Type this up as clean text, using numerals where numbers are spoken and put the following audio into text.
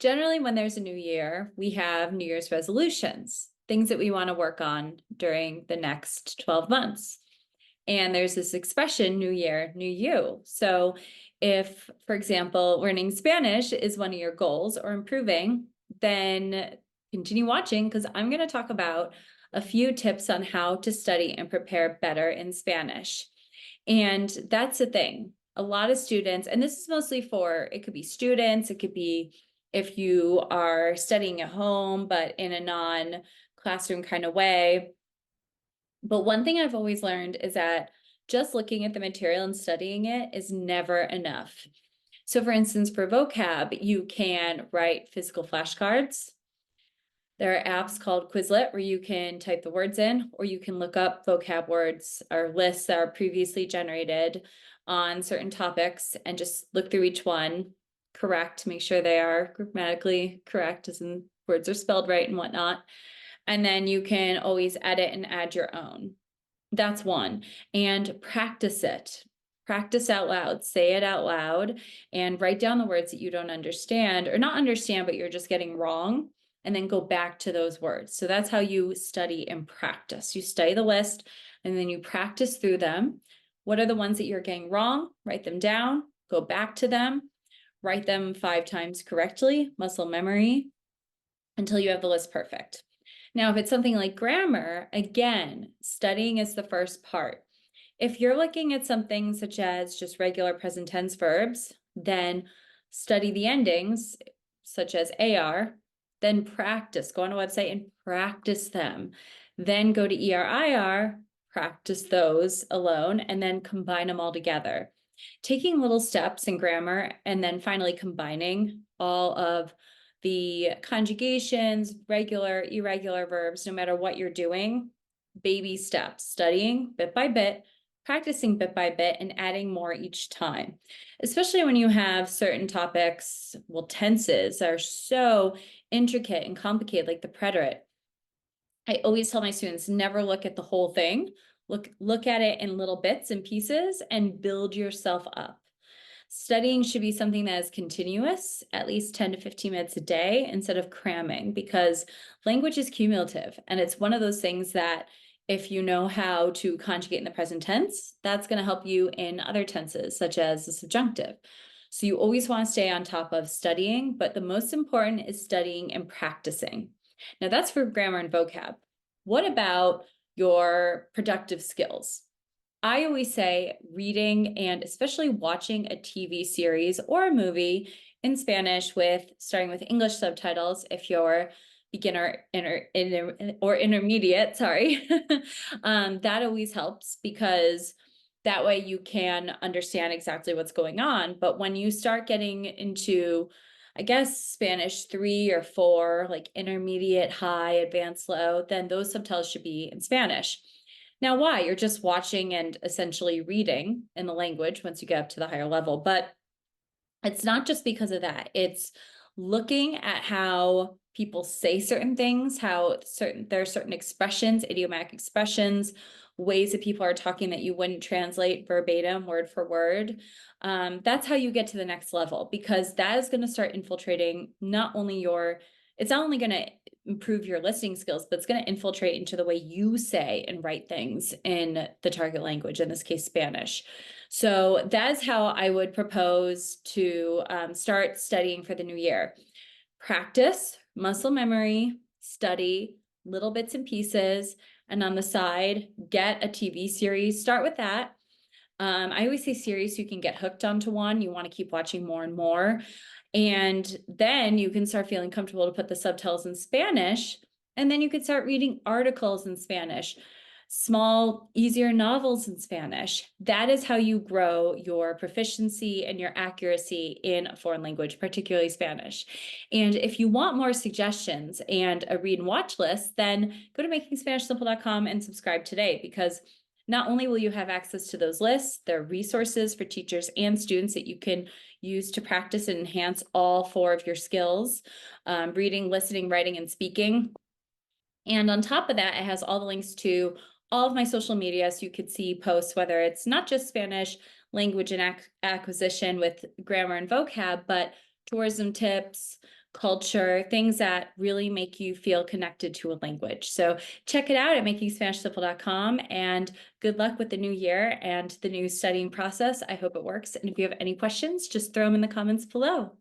Generally, when there's a new year, we have New Year's resolutions, things that we want to work on during the next 12 months. And there's this expression, new year, new you. So if, for example, learning Spanish is one of your goals or improving, then continue watching because I'm going to talk about a few tips on how to study and prepare better in Spanish. And that's the thing. A lot of students, and this is mostly for, it could be students, it could be if you are studying at home, but in a non-classroom kind of way. But one thing I've always learned is that just looking at the material and studying it is never enough. So for instance, for vocab, you can write physical flashcards. There are apps called Quizlet where you can type the words in, or you can look up vocab words or lists that are previously generated on certain topics and just look through each one, correct, make sure they are grammatically correct, as in words are spelled right and whatnot. And then you can always edit and add your own. That's one. And practice it. Practice out loud, say it out loud, and write down the words that you don't understand, or not understand, but you're just getting wrong, and then go back to those words. So that's how you study and practice. You study the list, and then you practice through them. What are the ones that you're getting wrong? Write them down, go back to them, write them 5 times correctly, muscle memory, until you have the list perfect. Now, if it's something like grammar, again, studying is the first part. If you're looking at something such as just regular present tense verbs, then study the endings, such as AR, then practice. Go on a website and practice them. Then go to ER/IR, practice those alone, and then combine them all together. Taking little steps in grammar and then finally combining all of the conjugations, regular, irregular verbs, no matter what you're doing, baby steps, studying bit by bit, practicing bit by bit, and adding more each time. Especially when you have certain topics, well, tenses are so intricate and complicated, like the preterite. I always tell my students, never look at the whole thing. Look at it in little bits and pieces and build yourself up. Studying should be something that is continuous, at least 10 to 15 minutes a day, instead of cramming, because language is cumulative. And it's one of those things that if you know how to conjugate in the present tense, that's going to help you in other tenses, such as the subjunctive. So you always want to stay on top of studying, but the most important is studying and practicing. Now that's for grammar and vocab. What about your productive skills? I always say reading and especially watching a TV series or a movie in Spanish starting with English subtitles if you're beginner or intermediate, sorry. That always helps because that way you can understand exactly what's going on. But when you start getting into, I guess, Spanish 3 or 4, like intermediate, high, advanced, low, then those subtitles should be in Spanish. Now, why? You're just watching and essentially reading in the language once you get up to the higher level. But it's not just because of that. It's looking at how people say certain things, there are certain expressions, idiomatic expressions, ways that people are talking that you wouldn't translate verbatim, word for word. That's how you get to the next level, because that is going to start infiltrating it's not only going to improve your listening skills, but it's going to infiltrate into the way you say and write things in the target language, in this case, Spanish. So that's how I would propose to start studying for the new year. Practice, muscle memory, study, little bits and pieces, and on the side, get a TV series. Start with that. I always say series so you can get hooked onto one. You want to keep watching more and more. And then you can start feeling comfortable to put the subtitles in Spanish. And then you could start reading articles in Spanish, small, easier novels in Spanish. That is how you grow your proficiency and your accuracy in a foreign language, particularly Spanish. And if you want more suggestions and a read and watch list, then go to makingspanishsimple.com and subscribe today, because not only will you have access to those lists, there are resources for teachers and students that you can use to practice and enhance all 4 of your skills, reading, listening, writing, and speaking. And on top of that, it has all the links to all of my social media, so you could see posts, whether it's not just Spanish language and acquisition with grammar and vocab, but tourism tips, culture, things that really make you feel connected to a language. So check it out at makingspanishsimple.com, and good luck with the new year and the new studying process. I hope it works. And if you have any questions, just throw them in the comments below.